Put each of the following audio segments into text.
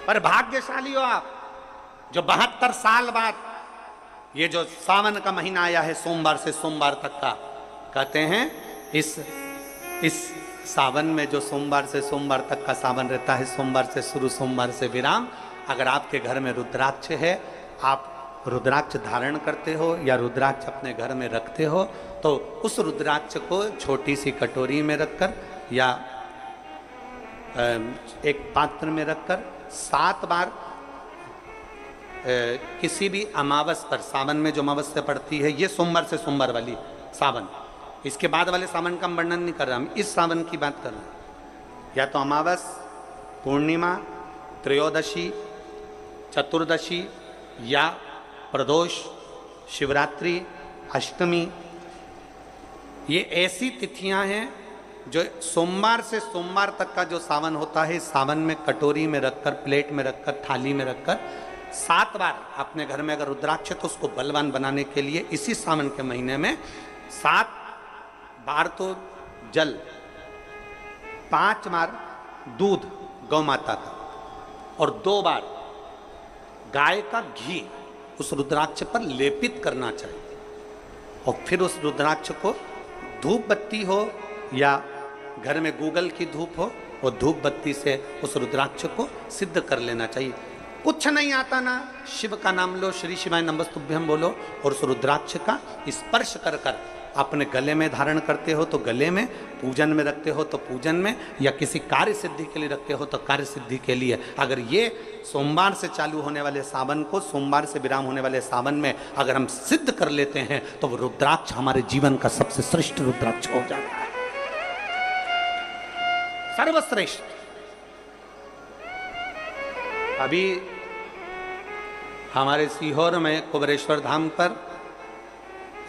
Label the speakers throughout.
Speaker 1: पर भाग्यशाली हो आप जो 72 साल बाद ये जो सावन का महीना आया है, सोमवार से सोमवार तक का, कहते हैं इस सावन में जो सोमवार से सोमवार तक का सावन रहता है, सोमवार से शुरू सोमवार से विराम, अगर आपके घर में रुद्राक्ष है, आप रुद्राक्ष धारण करते हो या रुद्राक्ष अपने घर में रखते हो, तो उस रुद्राक्ष को छोटी सी कटोरी में रखकर या एक पात्र में रखकर 7 बार किसी भी अमावस पर, सावन में जो अमावस्या पड़ती है, ये सोमवार से सोमवार वाली सावन, इसके बाद वाले सावन का वर्णन नहीं कर रहा, हम इस सावन की बात कर रहे हैं। या तो अमावस, पूर्णिमा, त्रयोदशी, चतुर्दशी या प्रदोष, शिवरात्रि, अष्टमी, ये ऐसी तिथियां हैं जो सोमवार से सोमवार तक का जो सावन होता है, सावन में कटोरी में रखकर, प्लेट में रखकर, थाली में रखकर 7 बार अपने घर में अगर रुद्राक्ष तो उसको बलवान बनाने के लिए इसी सावन के महीने में 7 बार तो जल, 5 बार दूध गौ माता का और 2 बार गाय का घी उस रुद्राक्ष पर लेपित करना चाहिए। और फिर उस रुद्राक्ष को धूप बत्ती हो या घर में गूगल की धूप हो, और धूप बत्ती से उस रुद्राक्ष को सिद्ध कर लेना चाहिए। कुछ नहीं आता ना, शिव का नाम लो, श्री शिवाय नमस्तुभ्यम बोलो, और उस रुद्राक्ष का स्पर्श कर कर अपने गले में धारण करते हो तो गले में, पूजन में रखते हो तो पूजन में, या किसी कार्य सिद्धि के लिए रखते हो तो कार्य सिद्धि के लिए। अगर ये सोमवार से चालू होने वाले सावन को, सोमवार से विराम होने वाले सावन में अगर हम सिद्ध कर लेते हैं तो वो रुद्राक्ष हमारे जीवन का सबसे श्रेष्ठ रुद्राक्ष हो जाता है, सर्वश्रेष्ठ। अभी हमारे सीहोर में कुबेरेश्वर धाम पर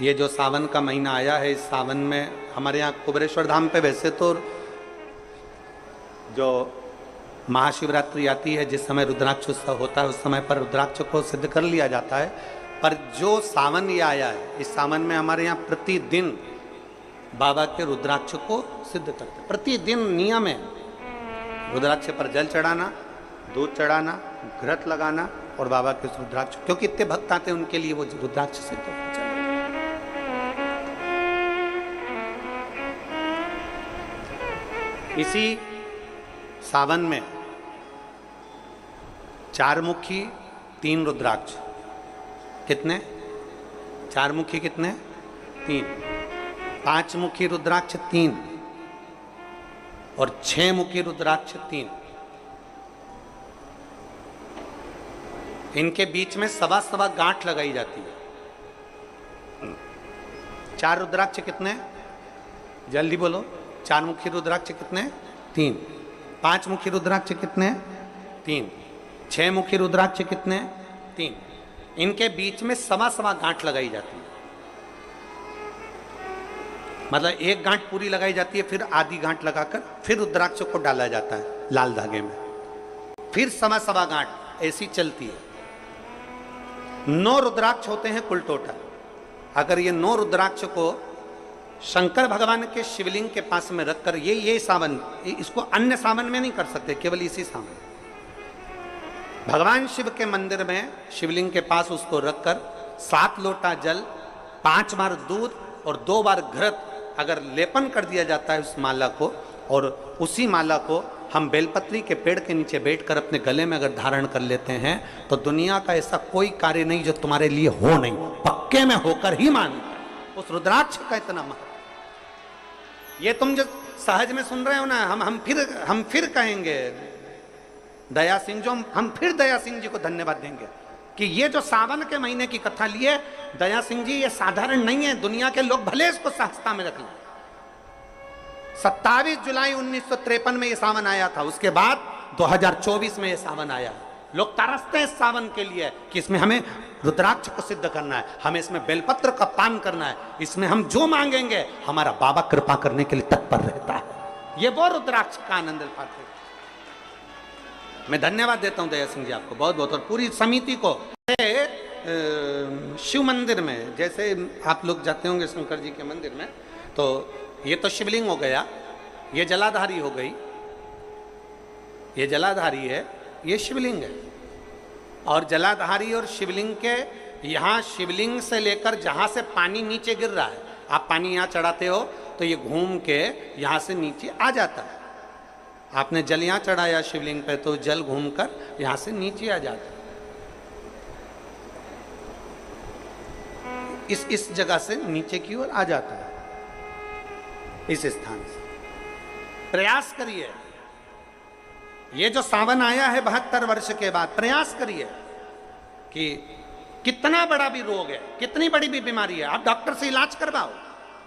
Speaker 1: ये जो सावन का महीना आया है, इस सावन में हमारे यहाँ कुबेरेश्वर धाम पे वैसे तो जो महाशिवरात्रि आती है, जिस समय रुद्राक्ष उत्सव होता है, उस समय पर रुद्राक्ष को सिद्ध कर लिया जाता है। पर जो सावन ये आया है, इस सावन में हमारे यहाँ प्रतिदिन बाबा के रुद्राक्ष को सिद्ध करते हैं। प्रतिदिन नियम है रुद्राक्ष पर जल चढ़ाना, दूध चढ़ाना, घृत लगाना और बाबा के रुद्राक्ष, क्योंकि इतने भक्त आते हैं उनके लिए वो रुद्राक्ष सिद्ध होना चाहिए। इसी सावन में 4 मुखी 3 रुद्राक्ष, कितने? 4 मुखी कितने? 3। 5 मुखी रुद्राक्ष 3 और 6 मुखी रुद्राक्ष 3। इनके बीच में 1.25 गांठ लगाई जाती है। 4 रुद्राक्ष कितने? जल्दी बोलो। 4 मुखी रुद्राक्ष कितने? 3। 5 मुखी रुद्राक्ष कितने? 3। 6 मुखी रुद्राक्ष कितने? 3। इनके बीच में 1.25 गांठ लगाई जाती है। मतलब एक गांठ पूरी लगाई जाती है, फिर आधी गांठ लगाकर फिर रुद्राक्ष को डाला जाता है लाल धागे में, फिर 1.25 गांठ ऐसी चलती है। 9 रुद्राक्ष होते हैं कुल टोटल। अगर ये 9 रुद्राक्ष को शंकर भगवान के शिवलिंग के पास में रखकर, ये सावन, इसको अन्य सावन में नहीं कर सकते, केवल इसी सावन भगवान शिव के मंदिर में शिवलिंग के पास उसको रखकर 7 लोटा जल, 5 बार दूध और 2 बार घृत अगर लेपन कर दिया जाता है उस माला को, और उसी माला को हम बेलपत्री के पेड़ के नीचे बैठकर अपने गले में अगर धारण कर लेते हैं तो दुनिया का ऐसा कोई कार्य नहीं जो तुम्हारे लिए हो नहीं, पक्के में होकर ही मान। उस रुद्राक्ष का इतना महत्व, ये तुम जो सहज में सुन रहे हो ना, हम फिर कहेंगे दया सिंह, जो हम फिर दया सिंह जी को धन्यवाद देंगे कि ये जो सावन के महीने की कथा लिए दया सिंह जी, ये साधारण नहीं है। दुनिया के लोग भले इसको सहजता में रख लें। 27 जुलाई 1953 में ये सावन आया था, उसके बाद 2024 में ये सावन आया। लोग तरसते हैं इस सावन के लिए कि इसमें हमें रुद्राक्ष को सिद्ध करना है, हमें इसमें बेलपत्र का पान करना है, इसमें हम जो मांगेंगे हमारा बाबा कृपा करने के लिए तत्पर रहता है। ये वो रुद्राक्ष का आनंद उठाते हैं। मैं धन्यवाद देता हूं दया सिंह जी आपको बहुत बहुत, और पूरी समिति को। शिव मंदिर में जैसे आप लोग जाते होंगे शंकर जी के मंदिर में, तो ये तो शिवलिंग हो गया, ये जलाधारी हो गई, ये जलाधारी है, ये शिवलिंग है। और जलाधारी और शिवलिंग के यहाँ शिवलिंग से लेकर जहाँ से पानी नीचे गिर रहा है, आप पानी यहाँ चढ़ाते हो तो ये घूम के यहाँ से नीचे आ जाता है। आपने जल यहाँ चढ़ाया शिवलिंग पे तो जल घूमकर यहाँ से नीचे आ जाता है। इस जगह से नीचे की ओर आ जाता है, इस स्थान से। प्रयास करिए, ये जो सावन आया है 72 वर्ष के बाद, प्रयास करिए कि कितना बड़ा भी रोग है, कितनी बड़ी भी बीमारी है, आप डॉक्टर से इलाज करवाओ,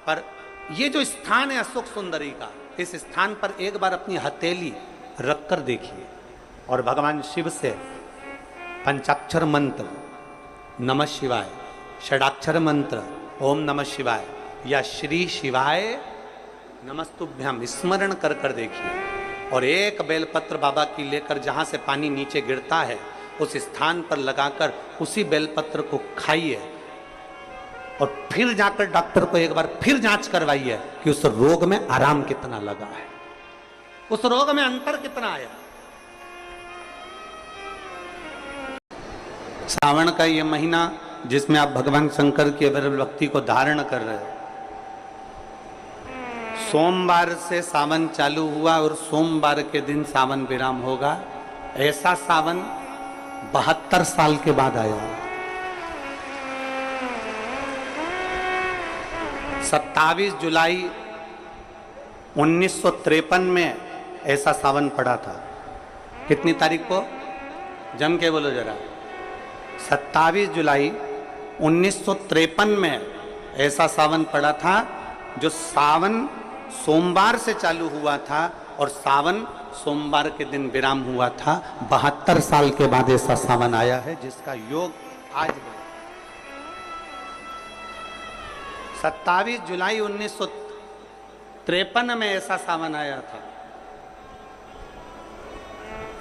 Speaker 1: पर ये जो स्थान है अशोक सुंदरी का, इस स्थान पर एक बार अपनी हथेली रखकर देखिए और भगवान शिव से पंचाक्षर मंत्र नमः शिवाय, षडाक्षर मंत्र ओम नमः शिवाय या श्री शिवाय नमस्तुभ्यम स्मरण कर कर देखिए और एक बेलपत्र बाबा की लेकर जहाँ से पानी नीचे गिरता है उस स्थान पर लगाकर उसी बेलपत्र को खाइए और फिर जाकर डॉक्टर को एक बार फिर जांच करवाइए कि उस रोग में आराम कितना लगा है, उस रोग में अंतर कितना आया। सावन का ये महीना जिसमें आप भगवान शंकर की अविरल भक्ति को धारण कर रहे हो, सोमवार से सावन चालू हुआ और सोमवार के दिन सावन विराम होगा। ऐसा सावन 72 साल के बाद आया। 27 जुलाई 1953 में ऐसा सावन पड़ा था। कितनी तारीख को? जम के बोलो जरा। 27 जुलाई 1953 में ऐसा सावन पड़ा था, जो सावन सोमवार से चालू हुआ था और सावन सोमवार के दिन विराम हुआ था। 72 साल के बाद ऐसा सावन आया है जिसका योग आज है। 27 जुलाई 1953 में ऐसा सावन आया था।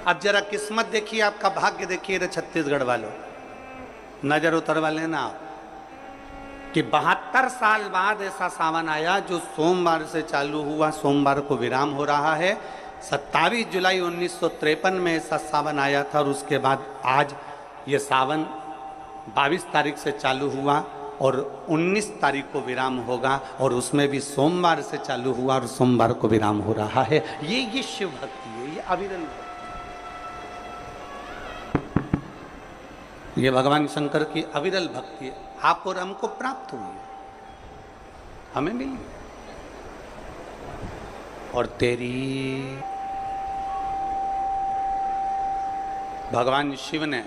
Speaker 1: अब जरा किस्मत देखिए, आपका भाग्य देखिए रे छत्तीसगढ़ वालों, नजर उतरवा लेना आप कि 72 साल बाद ऐसा सावन आया जो सोमवार से चालू हुआ, सोमवार को विराम हो रहा है। 27 जुलाई 1953 में ऐसा सावन आया था और उसके बाद आज ये सावन 22 तारीख से चालू हुआ और 19 तारीख को विराम होगा और उसमें भी सोमवार से चालू हुआ और सोमवार को विराम हो रहा है। ये शिव भक्ति है, ये अविरल भक्ति, ये भगवान शंकर की अविरल भक्ति है। आप और हमको प्राप्त हुई है, हमें मिली और तेरी भगवान शिव ने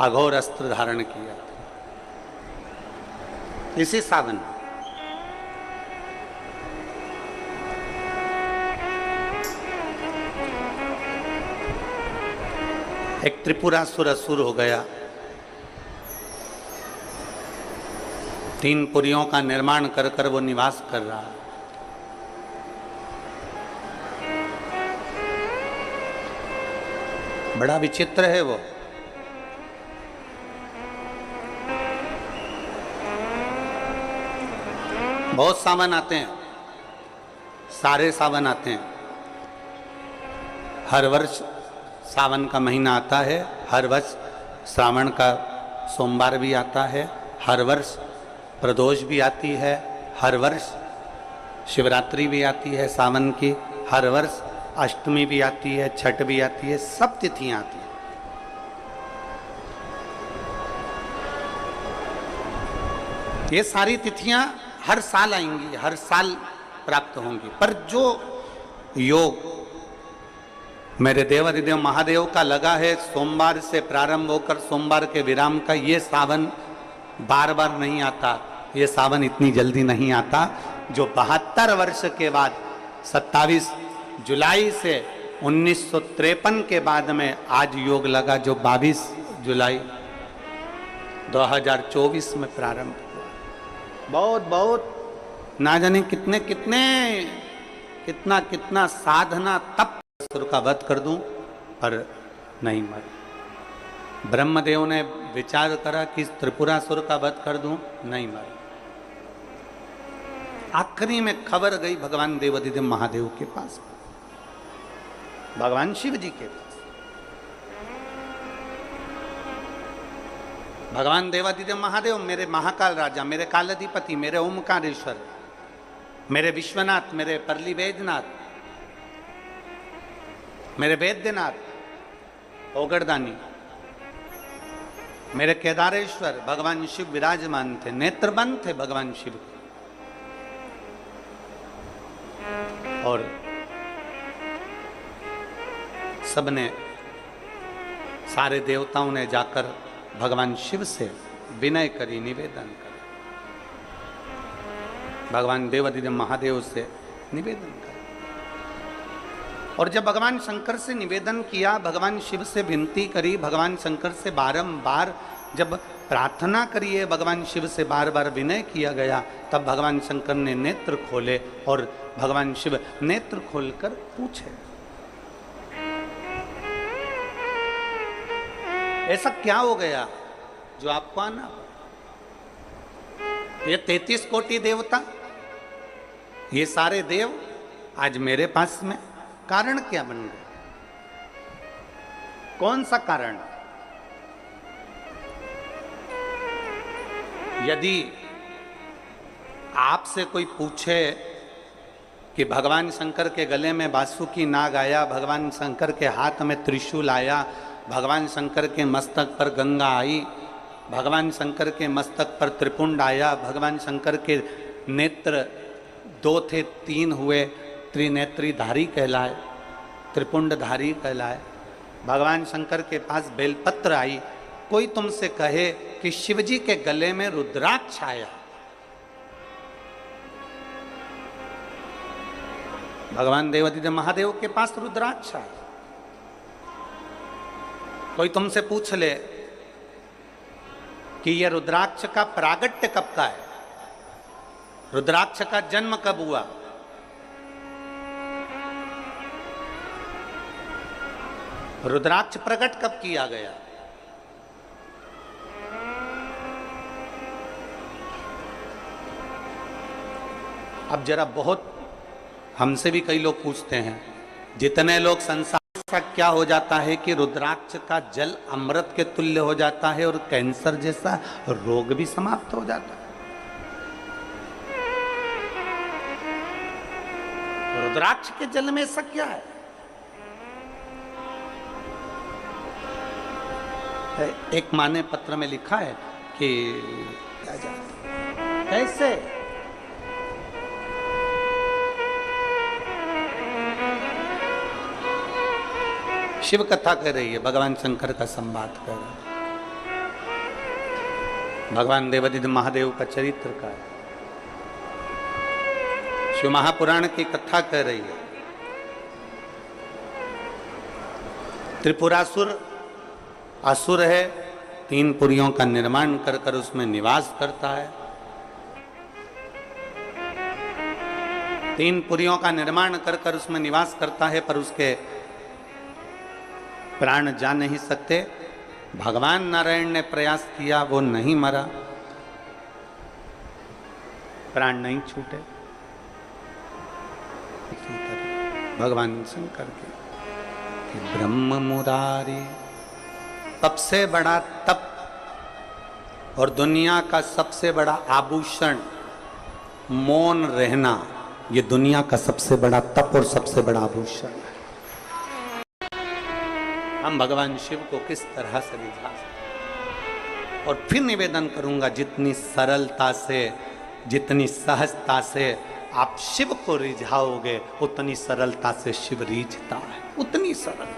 Speaker 1: अघोर अस्त्र धारण किया था इसी सावन। एक त्रिपुरासुर असुर हो गया, 3 पुरियों का निर्माण कर कर वो निवास कर रहा। बड़ा विचित्र है वो। बहुत सावन आते हैं, सारे सावन आते हैं। हर वर्ष सावन का महीना आता है, हर वर्ष श्रावण का सोमवार भी आता है, हर वर्ष प्रदोष भी आती है, हर वर्ष शिवरात्रि भी आती है सावन की, हर वर्ष अष्टमी भी आती है, छठ भी आती है, सब तिथियां आती हैं। ये सारी तिथियां हर साल आएंगी, हर साल प्राप्त होंगी, पर जो योग मेरे देवाधिदेव महादेव का लगा है सोमवार से प्रारंभ होकर सोमवार के विराम का, ये सावन बार बार नहीं आता, ये सावन इतनी जल्दी नहीं आता। जो 72 वर्ष के बाद 27 जुलाई से 1953 के बाद में आज योग लगा, जो 22 जुलाई 2024 में प्रारंभ हुआ। बहुत बहुत ना जाने कितने कितने कितना कितना साधना तप असुर का वध कर दूं, पर नहीं मर। ब्रह्मदेव ने विचार करा कि त्रिपुरासुर का वध कर दूं, नहीं मर। आखिरी में खबर गई भगवान देवाधिदेव महादेव के पास। भगवान शिव जी के पास। भगवान देवादिदेव महादेव, मेरे महाकाल राजा, मेरे कालाधिपति, मेरे ओमकारेश्वर, मेरे विश्वनाथ, मेरे परली वैद्यनाथ, मेरे वैद्यनाथ, ओगरदानी, मेरे केदारेश्वर, भगवान शिव विराजमान थे, नेत्रबंद थे भगवान शिव। और सबने, सारे देवताओं ने जाकर भगवान शिव से विनय करी, निवेदन कर, भगवान देवादिदेव महादेव से निवेदन कर। और जब भगवान शंकर से निवेदन किया, भगवान शिव से विनती करी, भगवान शंकर से बारंबार जब प्रार्थना करी है, भगवान शिव से बार बार विनय किया गया, तब भगवान शंकर ने नेत्र खोले और भगवान शिव नेत्र खोलकर पूछे, ऐसा क्या हो गया जो आपको आना? ये 33 कोटि देवता, ये सारे देव आज मेरे पास में, कारण क्या बन गए? कौन सा कारण? यदि आपसे कोई पूछे कि भगवान शंकर के गले में बासुकी नाग आया, भगवान शंकर के हाथ में त्रिशूल आया, भगवान शंकर के मस्तक पर गंगा आई, भगवान शंकर के मस्तक पर त्रिपुंड आया, भगवान शंकर के नेत्र 2 थे 3 हुए, त्रिनेत्रीधारी कहलाए, त्रिपुंडधारी कहलाए, भगवान शंकर के पास बेलपत्र आई, कोई तुमसे कहे कि शिवजी के गले में रुद्राक्ष आया, भगवान देवादिदेव महादेव के पास रुद्राक्ष आया, कोई तुमसे पूछ ले कि यह रुद्राक्ष का प्रागट्य कब का है, रुद्राक्ष का जन्म कब हुआ, रुद्राक्ष प्रकट कब किया गया, अब जरा बहुत हमसे भी कई लोग पूछते हैं, जितने लोग संसार का क्या हो जाता है कि रुद्राक्ष का जल अमृत के तुल्य हो जाता है और कैंसर जैसा रोग भी समाप्त हो जाता है। रुद्राक्ष के जल में ऐसा क्या है? एक माने पत्र में लिखा है कि क्या जाता कैसे शिव कथा कर रही है, भगवान शंकर का संवाद कर रही है, भगवान देवादिदेव महादेव का चरित्र का है, शिव महापुराण की कथा कर रही है। त्रिपुरासुर असुर है, 3 पुरियों का निर्माण कर कर उसमें निवास करता है, 3 पुरियों का निर्माण कर कर उसमें निवास करता है, पर उसके प्राण जा नहीं सकते। भगवान नारायण ने प्रयास किया, वो नहीं मरा, प्राण नहीं छूटे। भगवान शंकर के ब्रह्म मुरारी, सबसे बड़ा तप और दुनिया का सबसे बड़ा आभूषण मौन रहना, ये दुनिया का सबसे बड़ा तप और सबसे बड़ा आभूषण है। हम भगवान शिव को किस तरह से रिझा सकते? और फिर निवेदन करूंगा, जितनी सरलता से, जितनी सहजता से आप शिव को रिझाओगे, उतनी सरलता से शिव रिझता है, उतनी सरल।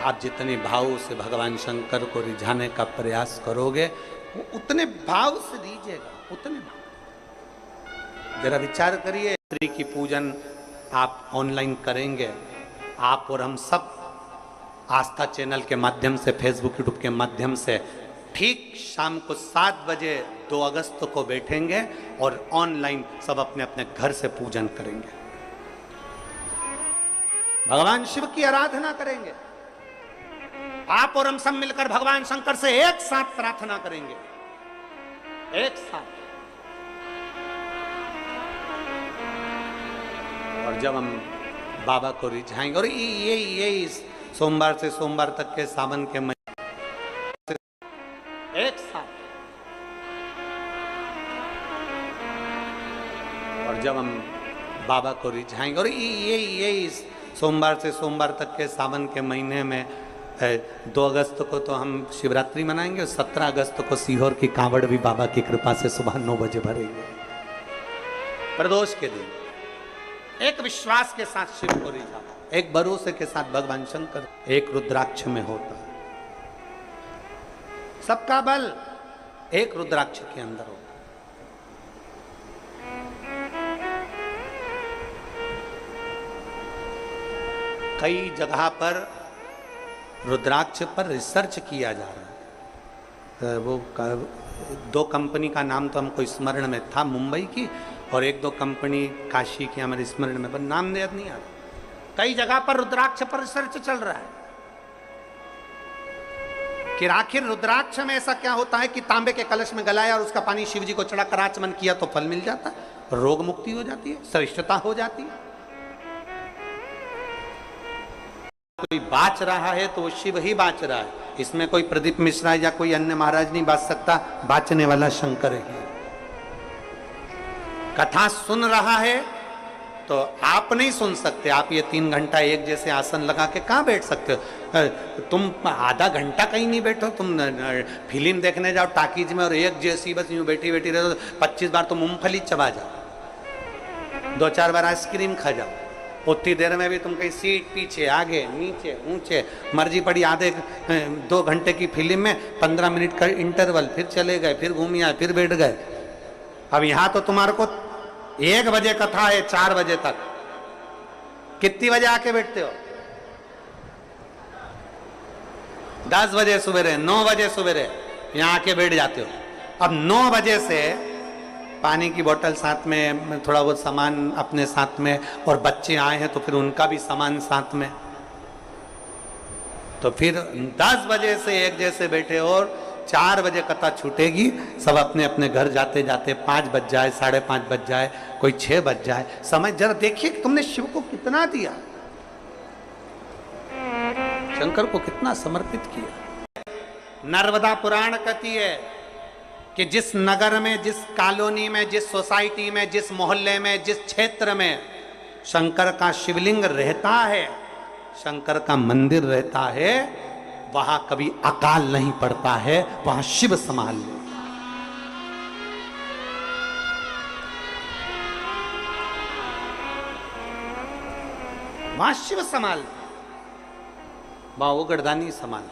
Speaker 1: आप जितने भाव से भगवान शंकर को रिझाने का प्रयास करोगे, वो उतने भाव से रिझेगा, उतने भाव। जरा विचार करिए, श्री की पूजन आप ऑनलाइन करेंगे, आप और हम सब आस्था चैनल के माध्यम से, फेसबुक यूट्यूब के माध्यम से, ठीक शाम को 7 बजे 2 अगस्त को बैठेंगे और ऑनलाइन सब अपने अपने घर से पूजन करेंगे, भगवान शिव की आराधना करेंगे। आप और हम सब मिलकर भगवान शंकर से एक साथ प्रार्थना करेंगे, एक साथ। और जब हम बाबा को रिझाएंगे, और ये सोमवार से सोमवार तक के सावन के महीने एक साथ, और जब हम बाबा को रिझाएंगे, और ये सोमवार से सोमवार तक के सावन के महीने में 2 अगस्त को तो हम शिवरात्रि मनाएंगे, और 17 अगस्त को सीहोर की कांवड़ भी बाबा की कृपा से सुबह 9 बजे भरेंगे। प्रदोष के दिन एक विश्वास के साथ शिव को रिझा, एक भरोसे के साथ भगवान शंकर, एक रुद्राक्ष में होता है। सबका बल एक रुद्राक्ष के अंदर होता है। कई जगह पर रुद्राक्ष पर रिसर्च किया जा रहा है। वो 2 कंपनी का नाम तो हमको स्मरण में था, मुंबई की, और 1-2 कंपनी काशी की हमारे स्मरण में, पर नाम याद नहीं आ रहा। कई जगह पर रुद्राक्ष पर रिसर्च चल रहा है कि आखिर रुद्राक्ष में ऐसा क्या होता है कि तांबे के कलश में गलाया और उसका पानी शिव जी को चढ़ाकर आचमन किया तो फल मिल जाता है, रोग मुक्ति हो जाती है, श्रेष्ठता हो जाती है। कोई बाच रहा है तो वो शिव ही बाच रहा है, इसमें कोई प्रदीप मिश्रा या कोई अन्य महाराज नहीं बाच सकता, बाचने वाला शंकर है। कथा सुन रहा है तो आप नहीं सुन सकते, आप ये 3 घंटा एक जैसे आसन लगा के कहाँ बैठ सकते हो? तुम आधा घंटा कहीं नहीं बैठो, तुम फिल्म देखने जाओ टाकीज में और एक जैसी बस यूं बैठी बैठी रहो, 25 बार तो मूंगफली चबा जाओ, 2-4 बार आइसक्रीम खा जाओ, उतनी देर में भी तुम कहीं सीट पीछे आगे नीचे ऊंचे मर्जी पड़ी। आधे 2 घंटे की फिल्म में 15 मिनट का इंटरवल, फिर चले गए, फिर घूम आए, फिर बैठ गए। अब यहाँ तो तुम्हारे को 1 बजे कथा है, 4 बजे तक, कितनी बजे आके बैठते हो? 10 बजे सवेरे, 9 बजे सवेरे यहाँ आके बैठ जाते हो। अब 9 बजे से पानी की बोतल साथ में, थोड़ा बहुत सामान अपने साथ में, और बच्चे आए हैं तो फिर उनका भी सामान साथ में, तो फिर 10 बजे से एक जैसे बैठे, और 4 बजे कथा छूटेगी, सब अपने अपने घर जाते जाते 5 बज जाए, 5:30 बज जाए, कोई 6 बज जाए। समय जरा देखिए कि तुमने शिव को कितना दिया, शंकर को कितना समर्पित किया। नर्मदा पुराण कहती है कि जिस नगर में, जिस कॉलोनी में, जिस सोसाइटी में, जिस मोहल्ले में, जिस क्षेत्र में शंकर का शिवलिंग रहता है, शंकर का मंदिर रहता है, वहां कभी अकाल नहीं पड़ता है, वहां शिव संभाल ले। वहां शिव संभाल, वहां वो गर्दानी संभाल।